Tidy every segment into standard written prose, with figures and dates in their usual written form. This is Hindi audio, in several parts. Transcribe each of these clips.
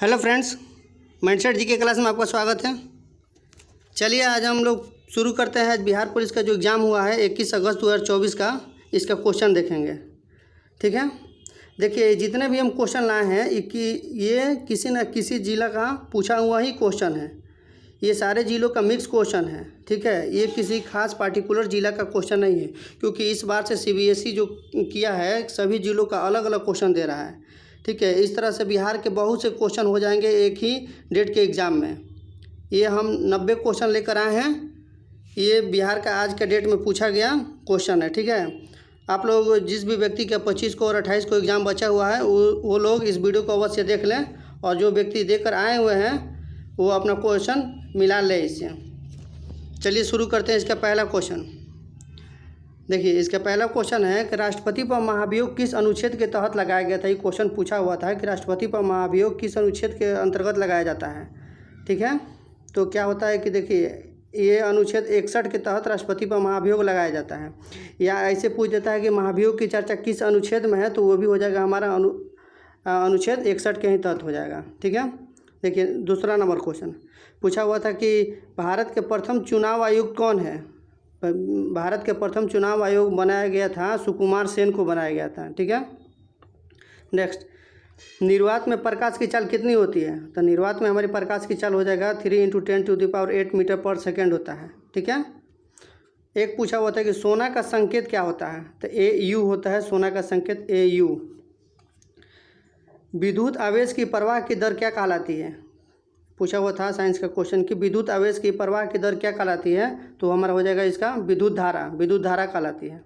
हेलो फ्रेंड्स, माइंडसेट जी के क्लास में आपका स्वागत है। चलिए आज हम लोग शुरू करते हैं। आज बिहार पुलिस का जो एग्ज़ाम हुआ है 21 अगस्त 2024 का, इसका क्वेश्चन देखेंगे। ठीक है, देखिए जितने भी हम क्वेश्चन लाए हैं ये किसी न किसी ज़िला का पूछा हुआ ही क्वेश्चन है। ये सारे ज़िलों का मिक्स क्वेश्चन है। ठीक है, ये किसी खास पार्टिकुलर ज़िला का क्वेश्चन नहीं है, क्योंकि इस बार से CBSE जो किया है सभी ज़िलों का अलग अलग क्वेश्चन दे रहा है। ठीक है, इस तरह से बिहार के बहुत से क्वेश्चन हो जाएंगे एक ही डेट के एग्ज़ाम में। ये हम 90 क्वेश्चन लेकर आए हैं। ये बिहार का आज के डेट में पूछा गया क्वेश्चन है। ठीक है, आप लोग जिस भी व्यक्ति का 25 को और 28 को एग्ज़ाम बचा हुआ है वो लोग इस वीडियो को अवश्य देख लें, और जो व्यक्ति देकर आए हुए हैं वो अपना क्वेश्चन मिला ले इससे। चलिए शुरू करते हैं। इसका पहला क्वेश्चन देखिए, इसका पहला क्वेश्चन है कि राष्ट्रपति पर महाभियोग किस अनुच्छेद के तहत लगाया गया था। ये क्वेश्चन पूछा हुआ था कि राष्ट्रपति पर महाभियोग किस अनुच्छेद के अंतर्गत लगाया जाता है। ठीक है, तो क्या होता है कि देखिए ये अनुच्छेद 61 के तहत राष्ट्रपति पर महाभियोग लगाया जाता है। या ऐसे पूछ देता है कि महाभियोग की चर्चा किस अनुच्छेद में है, तो वो भी हो जाएगा हमारा अनुच्छेद 61 के ही तहत हो जाएगा। ठीक है, देखिए दूसरा नंबर क्वेश्चन पूछा हुआ था कि भारत के प्रथम चुनाव आयुक्त कौन है। भारत के प्रथम चुनाव आयोग बनाया गया था, सुकुमार सेन को बनाया गया था। ठीक है, नेक्स्ट, निर्वात में प्रकाश की चाल कितनी होती है। तो निर्वात में हमारी प्रकाश की चाल हो जाएगा 3 × 10⁻8 मीटर पर सेकेंड होता है। ठीक है, एक पूछा हुआ था कि सोना का संकेत क्या होता है। तो AU होता है सोना का संकेत, AU। विद्युत आवेश की प्रवाह की दर क्या कहलाती है। पूछा हुआ था साइंस का क्वेश्चन कि विद्युत आवेश की प्रवाह की दर क्या कहलाती है, तो हमारा हो जाएगा इसका विद्युत धारा कहलाती है।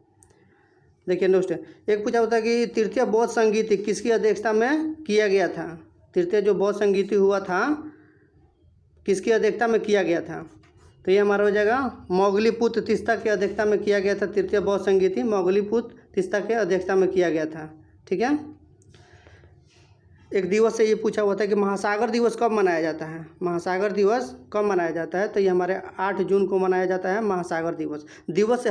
देखिए नेक्स्ट, एक पूछा होता है कि तृतीय बौद्ध संगीति किसकी अध्यक्षता में किया गया था। तृतीय जो बौद्ध संगीति हुआ था किसकी अध्यक्षता में किया गया था, तो ये हमारा हो जाएगा मोगलीपुत्र तीस्ता की अध्यक्षता में किया गया था। तृतीय बौद्ध संगीति मोगलीपुत्र तीस्ता के अध्यक्षता में किया गया था। ठीक है, एक दिवस से ये पूछा हुआ था कि महासागर दिवस कब मनाया जाता है। महासागर दिवस कब मनाया जाता है, तो ये हमारे 8 जून को मनाया जाता है महासागर दिवस। दिवस से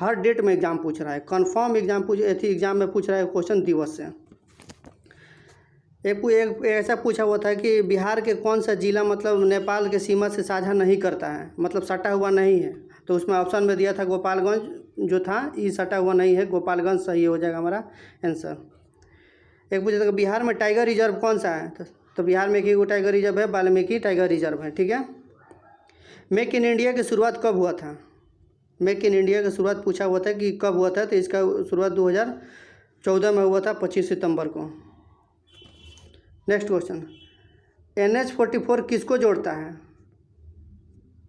हर डेट में एग्जाम पूछ रहा है, कन्फर्म एग्जाम में पूछ रहा है क्वेश्चन दिवस से। एक ऐसा पूछा हुआ था कि बिहार के कौन सा जिला मतलब नेपाल के सीमा से साझा नहीं करता है, मतलब सटा हुआ नहीं है, तो उसमें ऑप्शन में दिया था गोपालगंज जो था, ये सटा हुआ नहीं है, गोपालगंज सही हो जाएगा हमारा आंसर। एक पूछा था कि बिहार में टाइगर रिजर्व कौन सा है, तो बिहार में एक ही टाइगर रिजर्व है, वाल्मीकि टाइगर रिजर्व है। ठीक है, मेक इन इंडिया की शुरुआत कब हुआ था। मेक इन इंडिया की शुरुआत पूछा हुआ था कि कब हुआ था, तो इसका शुरुआत 2014 में हुआ था, 25 सितंबर को। नेक्स्ट क्वेश्चन, NH-44 किसको जोड़ता है।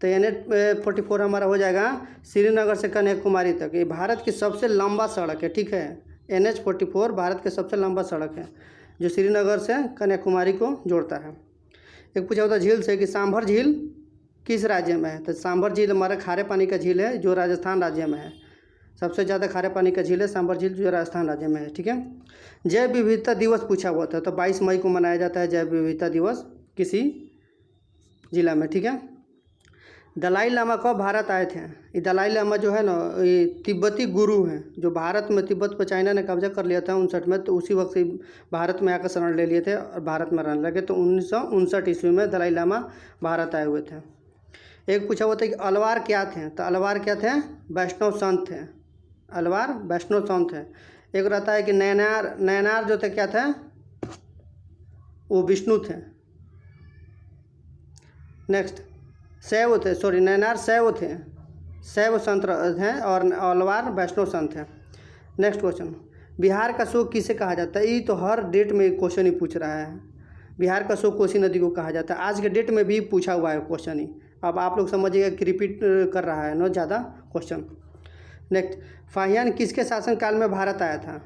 तो NH-44 हमारा हो जाएगा श्रीनगर से कन्याकुमारी तक। ये भारत की सबसे लंबा सड़क है। ठीक है, NH-44 भारत के सबसे लंबा सड़क है जो श्रीनगर से कन्याकुमारी को जोड़ता है। एक पूछा होता झील से कि सांभर झील किस राज्य में है। तो सांभर झील हमारा खारे पानी का झील है जो राजस्थान राज्य में है। सबसे ज़्यादा खारे पानी का झील है सांभर झील जो राजस्थान राज्य में है। ठीक है, जैव विविधता दिवस पूछा हुआ था, तो 22 मई को मनाया जाता है जैव विविधता दिवस किसी जिला में। ठीक है, दलाई लामा कब भारत आए थे। ये दलाई लामा जो है ना, ये तिब्बती गुरु हैं जो भारत में, तिब्बत पर चाइना ने कब्जा कर लिया था 59 में, तो उसी वक्त से भारत में आकर शरण ले लिए थे और भारत में रहने लगे। तो 1959 ईस्वी में दलाई लामा भारत आए हुए थे। एक पूछा हुआ था कि अलवार क्या थे। तो अलवार क्या थे, वैष्णव संत थे। अलवार वैष्णव संत है। एक रहता है कि नयनार जो थे क्या थे, वो विष्णु थे। नेक्स्ट, शैव थे, सॉरी नयनार शैव थे, शैव संत हैं, और अलवार वैष्णव संत हैं। नेक्स्ट क्वेश्चन, बिहार का शोक किसे कहा जाता है। ये तो हर डेट में क्वेश्चन ही पूछ रहा है। बिहार का शोक कोसी नदी को कहा जाता है। आज के डेट में भी पूछा हुआ है क्वेश्चन ही। अब आप लोग समझिएगा कि रिपीट कर रहा है ना ज़्यादा क्वेश्चन। नेक्स्ट, फाहियान किसके शासनकाल में भारत आया था।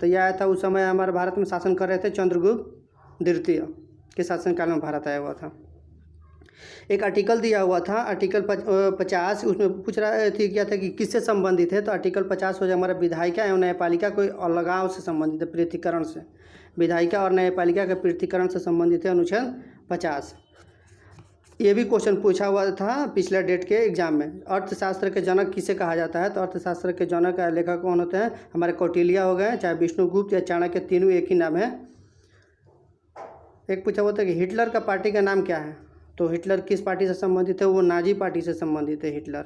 तो यह आया था उस समय हमारे भारत में शासन कर रहे थे चंद्रगुप्त द्वितीय के शासनकाल में भारत आया हुआ था। एक आर्टिकल दिया हुआ था आर्टिकल 50, उसमें पूछ रहा थी क्या था कि किससे संबंधित है। तो आर्टिकल 50 हो जाए हमारा विधायिका एवं न्यायपालिका कोई अलगाव से संबंधित है, पृथकीकरण से। विधायिका और न्यायपालिका के पृथकीकरण से संबंधित है अनुच्छेद 50। ये भी क्वेश्चन पूछा हुआ था पिछले डेट के एग्जाम में। अर्थशास्त्र के जनक किसे कहा जाता है। तो अर्थशास्त्र के जनक लेखक कौन होते हैं, हमारे कौटिल्य हो गए, चाहे विष्णुगुप्त या चाणक्य, तीनों एक ही नाम है। एक पूछा हुआ था कि हिटलर का पार्टी का नाम क्या है, तो हिटलर किस पार्टी से संबंधित है, वो नाजी पार्टी से संबंधित है हिटलर।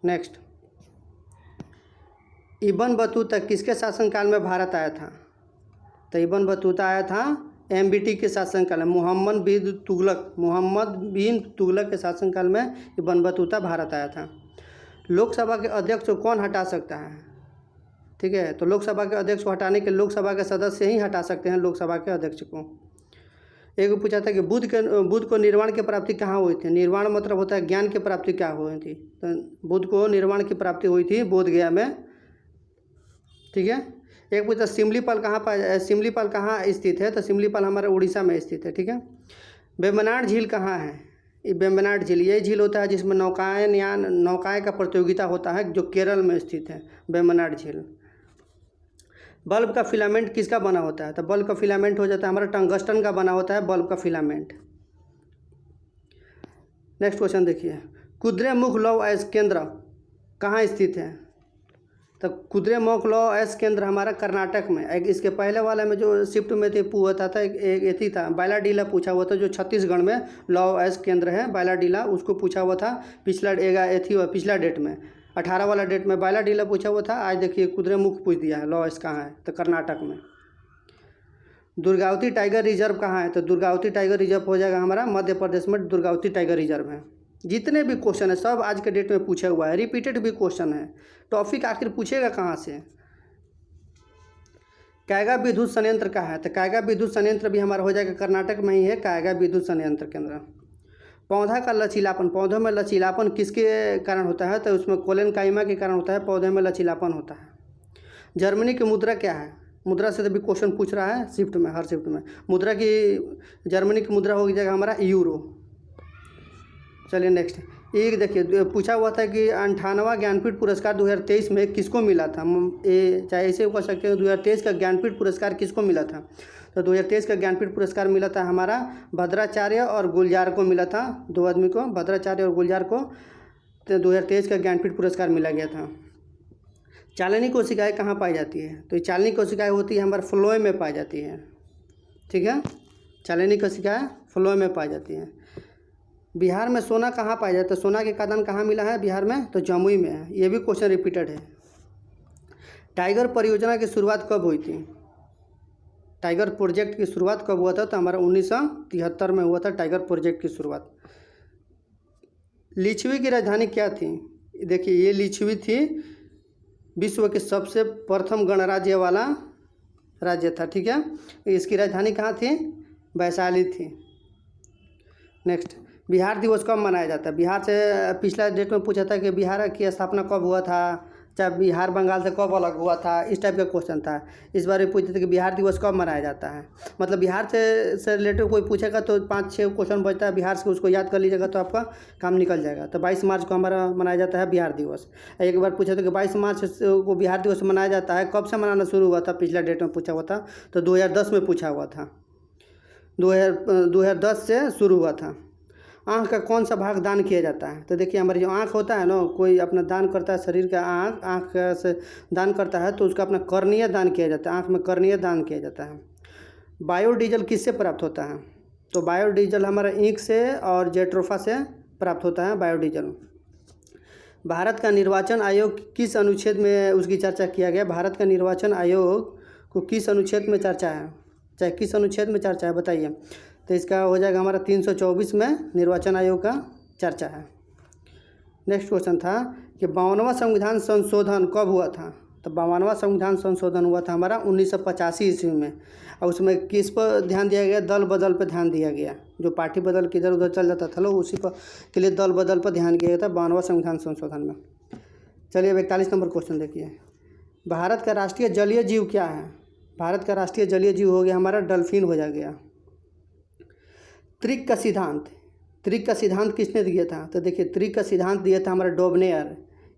नेक्स्ट, इब्न बतूता किसके शासनकाल में भारत आया था, तो इब्न बतूता आया था एमबीटी के शासनकाल में, मोहम्मद बिन तुगलक के शासनकाल में इब्न बतूता भारत आया था। लोकसभा के अध्यक्ष को कौन हटा सकता है, ठीक है, तो लोकसभा के अध्यक्ष को हटाने के लोकसभा के सदस्य ही हटा सकते हैं लोकसभा के अध्यक्ष को। एक पूछा था कि बुद्ध को निर्वाण की प्राप्ति कहाँ हुई थी, निर्वाण मतलब होता है ज्ञान की प्राप्ति क्या हुई थी, तो बुद्ध को निर्वाण की प्राप्ति हुई थी बोध गया में, ठीक है। एक पूछा सिमलीपाल कहाँ स्थित है, तो सिमलीपाल हमारे उड़ीसा में स्थित है, ठीक है। वेम्बनाड झील कहाँ है, ये वेम्बनाड झील ये झील होता है जिसमें नौकाएं का प्रतियोगिता होता है, जो केरल में स्थित है वेम्बनाड झील। बल्ब का फिलामेंट किसका बना होता है, तो बल्ब का फिलामेंट हो जाता है हमारा टंगस्टन का बना होता है बल्ब का फिलामेंट। नेक्स्ट क्वेश्चन देखिए, कुद्रेमुख लौह अयस्क केंद्र कहाँ स्थित है, तो कुद्रेमुख लौह अयस्क केंद्र हमारा कर्नाटक में। एक इसके पहले वाला में जो शिफ्ट में थे पूछा था एक एथी था बायलाडीला पूछा हुआ था, जो छत्तीसगढ़ में लौह अयस्क केंद्र है बायलाडीला, उसको पूछा हुआ था पिछला डेट में 18 वाला डेट में बायलाडीला पूछा हुआ था। आज देखिए कुद्रेमुख पूछ दिया है, लौह अयस्क कहाँ है, तो कर्नाटक में। दुर्गावती टाइगर रिजर्व कहाँ है, तो दुर्गावती टाइगर रिजर्व हो जाएगा हमारा मध्य प्रदेश में, दुर्गावती टाइगर रिजर्व है। जितने भी क्वेश्चन है सब आज के डेट में पूछा हुआ है, रिपीटेड भी क्वेश्चन है, टॉपिक आखिर पूछेगा कहाँ से। कायगा विद्युत संयंत्र कहाँ है, तो कायगा विद्युत संयंत्र भी हमारा हो जाएगा कर्नाटक में ही है, कायगा विद्युत संयंत्र केंद्र। पौधा का लचीलापन, पौधों में लचीलापन किसके कारण होता है, तो उसमें कोलेनकाइमा के कारण होता है, पौधे में लचीलापन होता है। जर्मनी की मुद्रा क्या है, मुद्रा से तो भी क्वेश्चन पूछ रहा है शिफ्ट में, हर शिफ्ट में मुद्रा की, जर्मनी की मुद्रा हो जाएगा हमारा यूरो। चलिए नेक्स्ट, एक देखिए पूछा हुआ था कि 58वां ज्ञानपीठ पुरस्कार 2023 में किसको मिला था, चाहे ऐसे कह सकते हैं 2023 का ज्ञानपीठ पुरस्कार किसको मिला था, तो 2023 का ज्ञानपीठ पुरस्कार मिला था हमारा भद्राचार्य और गुलजार को मिला था, दो आदमी को, भद्राचार्य और गुलजार को 2023 का ज्ञानपीठ पुरस्कार मिला गया था। चालनी कोशिकाएँ कहाँ पाई जाती है, तो ये चालनी कोशिकाएँ होती है हमारे फ्लोएम में पाई जाती है, ठीक है, चालनी कोशिकाएँ फ्लोएम में पाई जाती हैं। बिहार में सोना कहाँ पाया जाता है, सोना के खदान कहाँ मिला है बिहार में, तो जमुई में है, ये भी क्वेश्चन रिपीटेड है। टाइगर परियोजना की शुरुआत कब हुई थी, टाइगर प्रोजेक्ट की शुरुआत कब हुआ था, तो हमारा 1973 में हुआ था टाइगर प्रोजेक्ट की शुरुआत। लिच्छवी की राजधानी क्या थी, देखिए ये लिच्छवी थी विश्व के सबसे प्रथम गणराज्य वाला राज्य था, ठीक है। इसकी राजधानी कहाँ थी, वैशाली थी। नेक्स्ट, बिहार दिवस कब मनाया जाता है, बिहार से पिछला डेट में पूछा था कि बिहार की स्थापना कब हुआ था, चाहे बिहार बंगाल से कब अलग हुआ था, इस टाइप का क्वेश्चन था। इस बार पूछते थे कि बिहार दिवस कब मनाया जाता है, मतलब बिहार से रिलेटेड कोई पूछेगा तो 5-6 क्वेश्चन बचता है बिहार से, उसको याद कर लीजिएगा तो आपका काम निकल जाएगा। तो 22 मार्च को हमारा मनाया जाता है बिहार दिवस। एक बार पूछा था कि 22 मार्च को बिहार दिवस मनाया जाता है, कब से मनाना शुरू हुआ था, पिछला डेट में पूछा हुआ था, तो 2010 में पूछा हुआ था, 2010 से शुरू हुआ था। आँख का कौन सा भाग दान किया जाता है, तो देखिए हमारी जो आँख होता है ना, कोई अपना दान करता है शरीर का आँख से दान करता है तो उसका अपना कर्निया दान किया जाता है, आँख में कर्निया दान किया जाता है। बायोडीजल किससे प्राप्त होता है, तो बायोडीजल हमारा ईंख से और जेट्रोफा से प्राप्त होता है बायोडीजल। भारत का निर्वाचन आयोग किस अनुच्छेद में उसकी चर्चा किया गया, भारत का निर्वाचन आयोग को किस अनुच्छेद में चर्चा है, चाहे किस अनुच्छेद में चर्चा है बताइए, तो इसका हो जाएगा हमारा 324 में निर्वाचन आयोग का चर्चा है। नेक्स्ट क्वेश्चन था कि 52वां संविधान संशोधन कब हुआ था, तो 52वां संविधान संशोधन हुआ था हमारा 1985 ईस्वी में, और उसमें किस पर ध्यान दिया गया, दल बदल पर ध्यान दिया गया, जो पार्टी बदल के इधर उधर चल जाता था लोग उसी पर के लिए दल बदल पर ध्यान दिया गया था 52वां संविधान संशोधन में। चलिए अब 41 नंबर क्वेश्चन देखिए, भारत का राष्ट्रीय जलीय जीव क्या है, भारत का राष्ट्रीय जलीय जीव हो गया हमारा डल्फिन हो जा गया। त्रिक का सिद्धांत किसने दिया था, तो देखिए त्रिक का सिद्धांत दिया था हमारा डोबनेयर,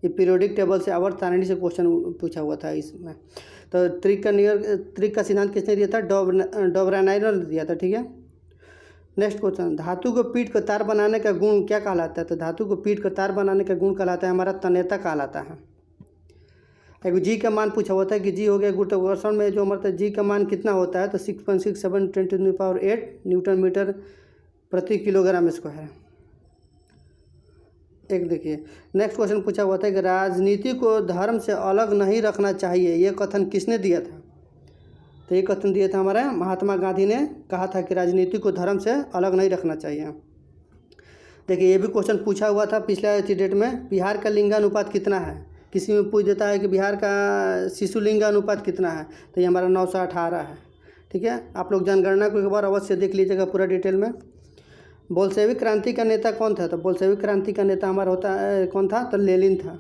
ये पीरियोडिक टेबल से आवर्त सारणी से क्वेश्चन पूछा हुआ था इसमें। तो त्रिक का सिद्धांत किसने दिया था, डोबरानायर ने दिया था, ठीक है। नेक्स्ट क्वेश्चन, धातु को पीट कर तार बनाने का गुण क्या कहलाता है, तो धातु को पीट कर तार बनाने का गुण कहलाता है हमारा तन्यता कहलाता है। एक जी का मान पूछा हुआ था कि जी हो गया गुरुत्वाकर्षण में जो हमारा जी का मान कितना होता है, तो 6.67 × 10⁸ न्यूटन मीटर प्रति किलोग्राम स्क्वायर। एक देखिए नेक्स्ट क्वेश्चन पूछा हुआ था कि राजनीति को धर्म से अलग नहीं रखना चाहिए, ये कथन किसने दिया था? तो ये कथन दिया था हमारे महात्मा गांधी ने, कहा था कि राजनीति को धर्म से अलग नहीं रखना चाहिए। देखिए ये भी क्वेश्चन पूछा हुआ था पिछले डेट में, बिहार का लिंगानुपात कितना है? किसी में पूछ देता है कि बिहार का शिशु लिंगानुपात कितना है, तो ये हमारा 918 है। ठीक है, आप लोग जनगणना को एक बार अवश्य देख लीजिएगा पूरा डिटेल में। बोल्शेविक क्रांति का नेता कौन था? तो बोल्शेविक क्रांति का नेता हमारा होता है कौन था? तो लेनिन था।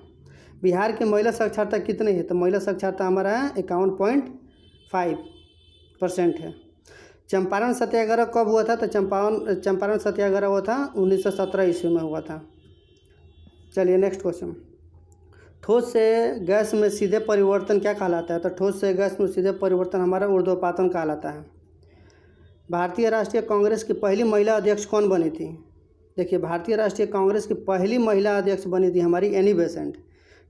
बिहार की महिला साक्षरता कितनी है? तो महिला साक्षरता हमारा 51.5% है। चंपारण सत्याग्रह कब हुआ था? तो चंपारण सत्याग्रह हुआ था 1917 ईस्वी में हुआ था। चलिए नेक्स्ट क्वेश्चन, ठोस से गैस में सीधे परिवर्तन क्या कहलाता है? तो ठोस से गैस में सीधे परिवर्तन हमारा ऊर्ध्वपातन कहलाता है। भारतीय राष्ट्रीय कांग्रेस की पहली महिला अध्यक्ष कौन बनी थी? देखिए भारतीय राष्ट्रीय कांग्रेस की पहली महिला अध्यक्ष बनी थी हमारी एनी बेसेंट।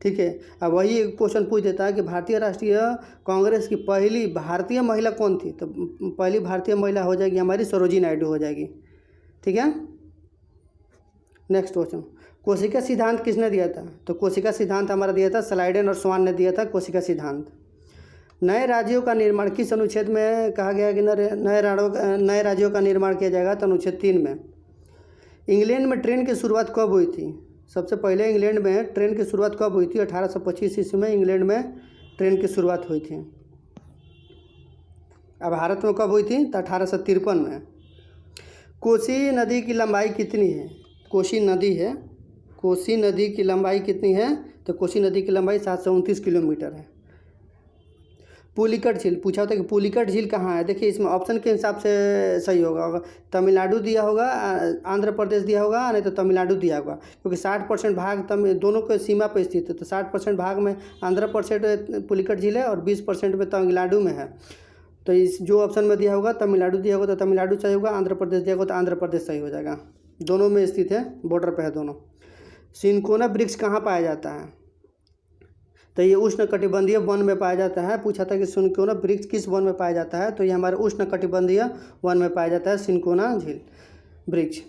ठीक है, अब वही क्वेश्चन पूछ देता है कि भारतीय राष्ट्रीय कांग्रेस की पहली भारतीय महिला कौन थी? तो पहली भारतीय महिला हो जाएगी हमारी सरोजिनी नायडू हो जाएगी। ठीक है, नेक्स्ट क्वेश्चन, कोशिका सिद्धांत किसने दिया था? तो कोशिका सिद्धांत हमारा दिया था स्लाइडेन और स्वान ने दिया था कोशिका सिद्धांत। नए राज्यों का निर्माण किस अनुच्छेद में कहा गया कि नए राज्यों का निर्माण किया जाएगा? तो अनुच्छेद 3 में। इंग्लैंड में ट्रेन की शुरुआत कब हुई थी? सबसे पहले इंग्लैंड में ट्रेन की शुरुआत कब हुई थी? 1825 ईस्वी में इंग्लैंड में ट्रेन की शुरुआत हुई थी। अब भारत में कब हुई थी? तो 1853 में। कोसी नदी की लंबाई कितनी है? कोसी नदी है, कोसी नदी की लंबाई कितनी है? तो कोसी नदी की लंबाई 729 किलोमीटर है। पुलिकट झील पूछा होता है कि पुलिकट झील कहाँ है? देखिए इसमें ऑप्शन के हिसाब से सही होगा, तमिलनाडु दिया होगा, आंध्र प्रदेश दिया होगा, नहीं तो तमिलनाडु दिया होगा, क्योंकि 60% भाग दोनों के सीमा पर स्थित है। तो 60% भाग में आंध्र प्रदेश पुलिकट झील है और 20% में तमिलनाडु में है। तो इस जो ऑप्शन में दिया होगा तमिलनाडु दिया होगा तो तमिलनाडु सही होगा, आंध्र प्रदेश दिया होगा तो आंध्र प्रदेश सही हो जाएगा। दोनों में स्थित है, बॉर्डर पे है दोनों। सिनकोना वृक्ष कहाँ पाया जाता है? तो ये उष्णकटिबंधीय वन में पाया जाता है। पूछा था कि सिनकोना वृक्ष किस वन में पाया जाता है? तो ये हमारे उष्णकटिबंधीय वन में पाया जाता है सिनकोना झील वृक्ष।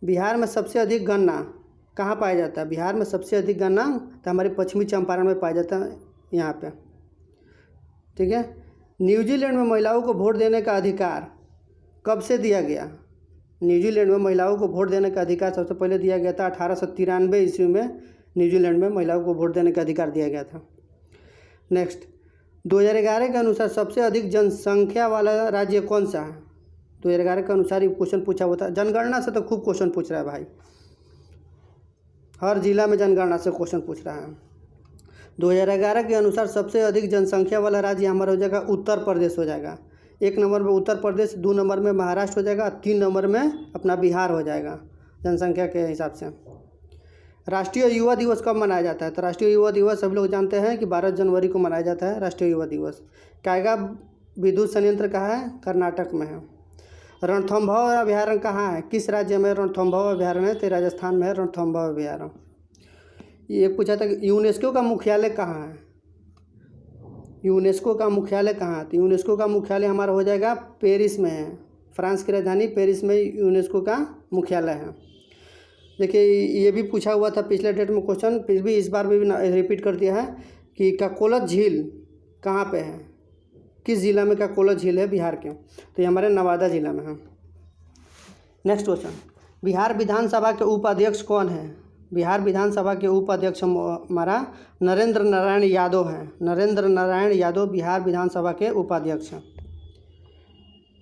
बिहार में सबसे अधिक गन्ना कहाँ पाया जाता है? बिहार में सबसे अधिक गन्ना तो हमारे पश्चिमी चंपारण में पाया जाता है, यहाँ पे। ठीक है, न्यूजीलैंड में महिलाओं को वोट देने का अधिकार कब से दिया गया? न्यूजीलैंड में महिलाओं को वोट देने का अधिकार सबसे पहले दिया गया था 1893 ईस्वी में। न्यूजीलैंड में महिलाओं को वोट देने का अधिकार दिया गया था। नेक्स्ट, 2011 के अनुसार सबसे अधिक जनसंख्या वाला राज्य कौन सा है? 2011 के अनुसार ये क्वेश्चन पूछा हुआ था। जनगणना से तो खूब क्वेश्चन पूछ रहा है भाई, हर जिला में जनगणना से क्वेश्चन पूछ रहा है। 2011 के अनुसार सबसे अधिक जनसंख्या वाला राज्य हमारा हो जाएगा उत्तर प्रदेश हो जाएगा। 1 नंबर में उत्तर प्रदेश, 2 नंबर में महाराष्ट्र हो जाएगा, 3 नंबर में अपना बिहार हो जाएगा जनसंख्या के हिसाब से। राष्ट्रीय युवा दिवस कब मनाया जाता है? तो राष्ट्रीय युवा दिवस सभी लोग जानते हैं कि 12 जनवरी को मनाया जाता है राष्ट्रीय युवा दिवस। कायगा विद्युत संयंत्र कहाँ है? कर्नाटक में है। रणथंभौर अभयारण्य कहाँ है? किस राज्य में रणथंभौर अभयारण्य है? तो राजस्थान में है रणथंभौर अभयारण्य। ये पूछा था कि यूनेस्को का मुख्यालय कहाँ है? यूनेस्को का मुख्यालय कहाँ है? तो यूनेस्को का मुख्यालय हमारा हो जाएगा पेरिस में है। फ्रांस की राजधानी पेरिस में यूनेस्को का मुख्यालय है। देखिए ये भी पूछा हुआ था पिछले डेट में क्वेश्चन, फिर भी इस बार भी रिपीट कर दिया है कि काकोलत झील कहाँ पे है? किस जिला में काकोलत झील है बिहार के? तो ये हमारे नवादा जिला में है। नेक्स्ट क्वेश्चन, बिहार विधानसभा के उपाध्यक्ष कौन है? बिहार विधानसभा के उपाध्यक्ष हमारा नरेंद्र नारायण यादव हैं। नरेंद्र नारायण यादव बिहार विधानसभा के उपाध्यक्ष हैं।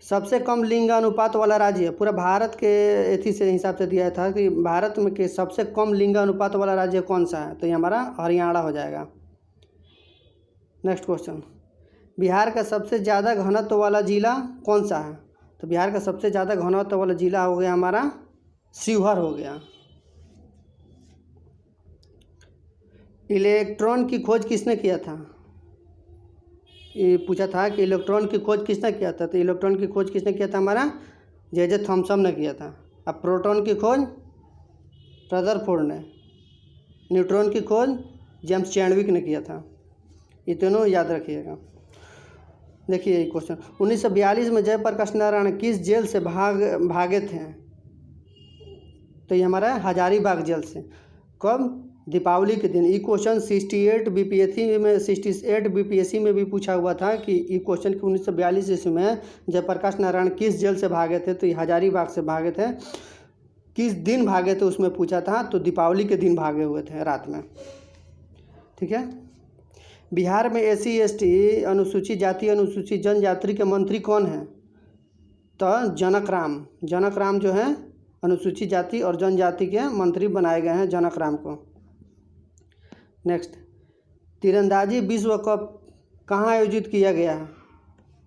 सबसे कम लिंगानुपात वाला राज्य पूरा भारत के एथी से हिसाब से दिया था कि भारत में के सबसे कम लिंगानुपात वाला राज्य कौन सा है? तो ये हमारा हरियाणा हो जाएगा। नेक्स्ट क्वेश्चन, बिहार का सबसे ज़्यादा घनत्व वाला जिला कौन सा है? तो बिहार का सबसे ज़्यादा घनत्व वाला जिला हो गया हमारा शिवहर हो गया। इलेक्ट्रॉन की खोज किसने किया था? ये पूछा था कि इलेक्ट्रॉन की खोज किसने किया था? तो इलेक्ट्रॉन की खोज किसने किया था? हमारा जे थॉमसन ने किया था। अब प्रोटॉन की खोज रदरफोर्ड ने, न्यूट्रॉन की खोज जेम्स चैडविक ने किया था। ये तीनों याद रखिएगा। देखिए ये क्वेश्चन, 1942 में जयप्रकाश नारायण किस जेल से भागे थे? तो ये हमारा हजारीबाग जेल से। कब? दीपावली के दिन। ये क्वेश्चन 68 बीपीएससी में भी पूछा हुआ था कि ये क्वेश्चन कि 1942 ईस्वी में जयप्रकाश नारायण किस जेल से भागे थे? तो ये हजारीबाग से भागे थे। किस दिन भागे थे उसमें पूछा था, तो दीपावली के दिन भागे हुए थे रात में। ठीक है। बिहार में SC ST अनुसूचित जाति अनुसूचित जनजाति के मंत्री कौन है? तो जनक राम जो है अनुसूचित जाति और जनजाति के मंत्री बनाए गए हैं, जनक राम को। नेक्स्ट, तीरंदाजी विश्व कप कहाँ आयोजित किया गया है?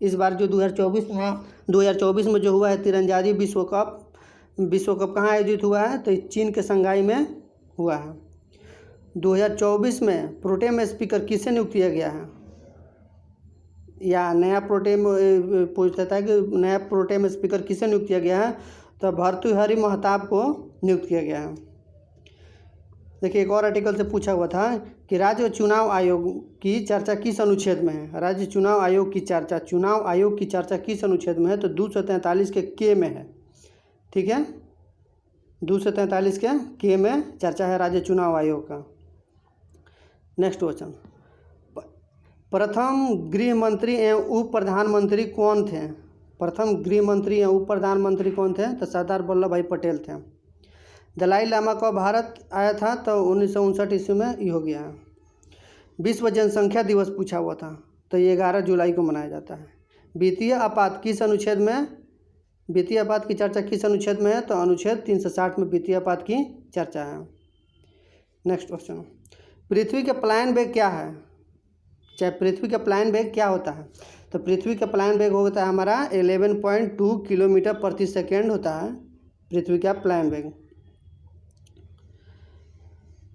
इस बार जो 2024 में जो हुआ है तीरंदाजी विश्व कप कहाँ आयोजित हुआ है? तो चीन के शंघाई में हुआ है। 2024 में प्रोटेम स्पीकर किसे नियुक्त किया गया है? या नया प्रोटेम पूछता है कि नया प्रोटेम स्पीकर किसे नियुक्त किया गया है? तो भर्तृहरि महताब को नियुक्त किया गया है। देखिए एक और आर्टिकल से पूछा हुआ था कि राज्य चुनाव आयोग की चर्चा किस अनुच्छेद में है? राज्य चुनाव आयोग की चर्चा किस अनुच्छेद में है? तो 243 के के में है। ठीक है, 243 के के में चर्चा है राज्य चुनाव आयोग का। नेक्स्ट क्वेश्चन, प्रथम गृह मंत्री एवं उप प्रधानमंत्री कौन थे? प्रथम गृह मंत्री एवं उप प्रधानमंत्री कौन थे? तो सरदार वल्लभ भाई पटेल थे। दलाई लामा को भारत आया था? तो 1959 ईस्वी में ये हो गया है। विश्व जनसंख्या दिवस पूछा हुआ था, तो ये 11 जुलाई को मनाया जाता है। वित्तीय आपात किस अनुच्छेद में? वित्तीय आपात की चर्चा किस अनुच्छेद में है? तो अनुच्छेद 360 में वित्तीय आपात की चर्चा है। नेक्स्ट क्वेश्चन, पृथ्वी का प्लान वेग क्या है? चाहे पृथ्वी का प्लान वेग क्या होता है? तो पृथ्वी का प्लान वेग होता है हमारा 11.2 किलोमीटर प्रति सेकेंड होता है पृथ्वी का प्लान वेग।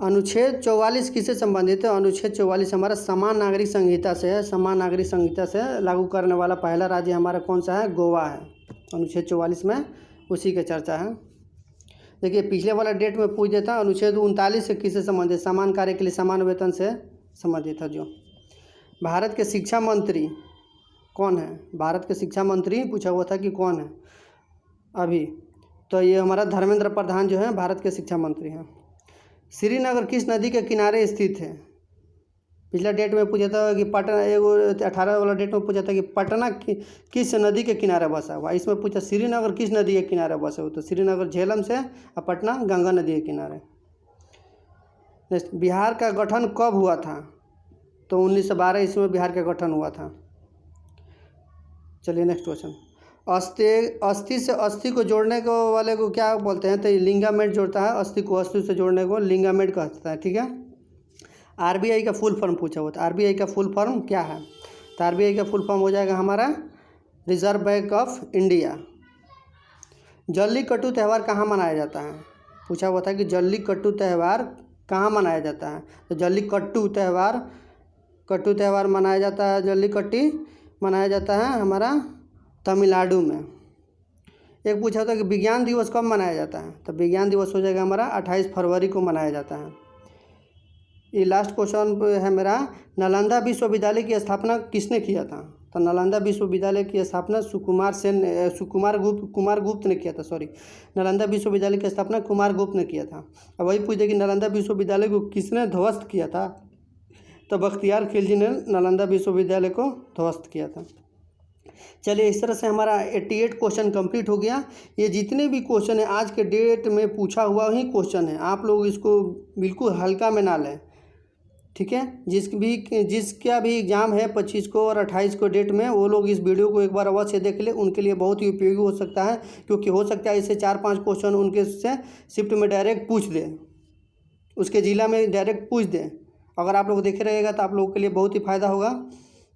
अनुच्छेद 44 किससे संबंधित है? अनुच्छेद 44 हमारा समान नागरिक संहिता से है। समान नागरिक संहिता से लागू करने वाला पहला राज्य हमारा कौन सा है? गोवा है। अनुच्छेद 44 में उसी की चर्चा है। देखिए पिछले वाला डेट में पूछ देता, अनुच्छेद 39 से किससे संबंधित? समान कार्य के लिए समान वेतन से संबंधित है। जो भारत के शिक्षा मंत्री कौन है? भारत के शिक्षा मंत्री पूछा हुआ था कि कौन है अभी, तो ये हमारा धर्मेंद्र प्रधान जो है भारत के शिक्षा मंत्री हैं। श्रीनगर किस नदी के किनारे स्थित है? पिछला डेट में पूछा था कि पटना, 18 वाला डेट में पूछा था कि पटना किस नदी के किनारे बसा हुआ। इसमें पूछा श्रीनगर किस नदी के किनारे बसा हुआ, तो श्रीनगर झेलम से और पटना गंगा नदी के किनारे। नेक्स्ट, बिहार का गठन कब हुआ था? तो 1912 ईस्वी में बिहार का गठन हुआ था। चलिए नेक्स्ट क्वेश्चन, अस्थि से अस्थि को जोड़ने को वाले को क्या बोलते हैं? तो ये लिंगामेंट जोड़ता है। अस्थि को अस्थि से जोड़ने को लिंगामेंट कहता है। ठीक है। RBI का फुल फॉर्म पूछा हुआ था। RBI का फुल फॉर्म क्या है? तो RBI का फुल फॉर्म हो जाएगा हमारा reserve bank of India. Jallikattu त्यौहार कहाँ मनाया जाता है? पूछा हुआ था कि जल्लीकट्टू त्यौहार कहाँ मनाया जाता है? तो जल्लीकट्टू त्यौहार मनाया जाता है, जल्लीकट्टी मनाया जाता है हमारा तमिलनाडु में। एक पूछा था कि विज्ञान दिवस कब मनाया जाता है? तो विज्ञान दिवस हो जाएगा हमारा 28 फरवरी को मनाया जाता है। ये लास्ट क्वेश्चन है मेरा, नालंदा विश्वविद्यालय की स्थापना किसने किया था? तो नालंदा विश्वविद्यालय की स्थापना कुमार गुप्त ने किया था। नालंदा विश्वविद्यालय की स्थापना कुमार गुप्त ने किया था। अब वही पूछ दे कि नालंदा विश्वविद्यालय को किसने ध्वस्त किया था? तो बख्तियार खिलजी ने नालंदा विश्वविद्यालय को ध्वस्त किया था। चलिए इस तरह से हमारा 88 क्वेश्चन कंप्लीट हो गया। ये जितने भी क्वेश्चन है आज के डेट में पूछा हुआ ही क्वेश्चन है, आप लोग इसको बिल्कुल हल्का में ना लें। ठीक है। जिसका भी एग्ज़ाम है 25 को और 28 को डेट में, वो लोग इस वीडियो को एक बार अवश्य देख ले, उनके लिए बहुत ही उपयोगी हो सकता है। क्योंकि हो सकता है इससे 4-5 क्वेश्चन उनके से शिफ्ट में डायरेक्ट पूछ दें, उसके ज़िला में डायरेक्ट पूछ दें। अगर आप लोग देखे रहेगा तो आप लोगों के लिए बहुत ही फ़ायदा होगा।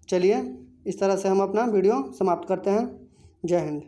चलिए इस तरह से हम अपना वीडियो समाप्त करते हैं। जय हिंद।